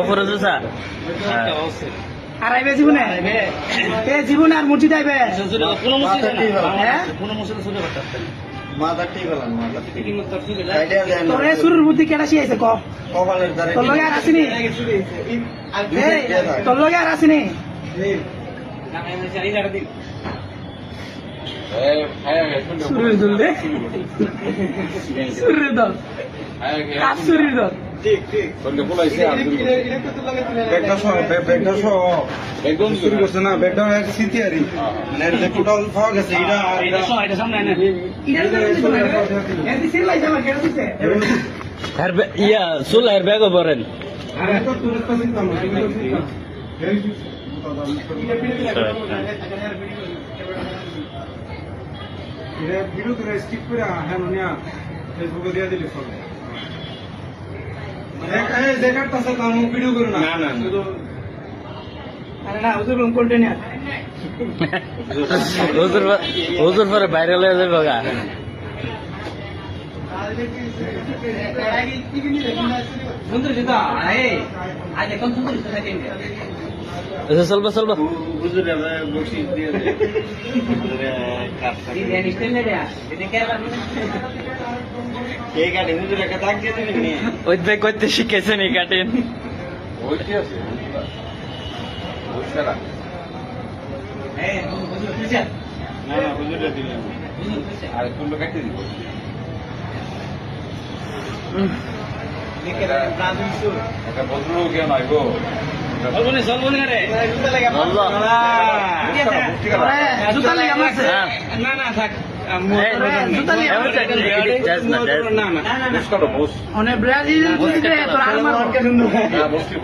উপরে জুসা আর আইবে জীবনে এ জীবনে আর মুচি যাইবে কোনো মুসিদ হ্যাঁ কোনো মুসিদ সুযোগ করতে মাথা ঠিক হলাম মাথা ঠিক তোরে শুরুর বুদ্ধি কেডা শিয়াইছে ক কপালের দ্বারে তোর লগে আর আসিনি তোর লগে আর আসিনি শুরুর দল দে শুরুর দল কাজ শুরুর দল ঠিক ঠিক ব্যাগটা সহ ব্যাগটা সহ একদম শুরু করছে না ব্যাগটা এক সিটিয়ারি মানে যে টোটাল পাওয়া গেছে এটা আর এটা সামনে না এর দিছে লাই জামা কেডা দিছে ইয়া সুলাইয়ের ব্যাগও পরেন আরে তো তোর কাছে দাম এটা ভিডিও করে স্কিপ করে হ্যাঁ নিয়া ফেসবুকে দিয়ে দিলি সব যে কাটটা আছে তার ভিডিও করে না না শুধু আরে না ওদের কন্টেনার হুজুর পরে ভাইরাল হয়ে যাবে গা সুন্দর যেটা আজ এখন সুন্দর আচ্ছা চলবা চলবা হুজুরে বসি দিয়ে দে কে কাটে হুজুরে একটা দাগ দিয়ে দিবি নি ওই ভাই করতে শিখেছেন এই কাটেন ওইটি আছে ওইটা না না হুজুরে দিলেন আর কোন কাটতে দিব একটা ভদ্রলোক কেন আইবো চলবো না রে জুতা লাগে আমার না না থাক জুতা লাগে না না বস করো বস অনেক ব্রাজিল তোর আর মারবো বসছি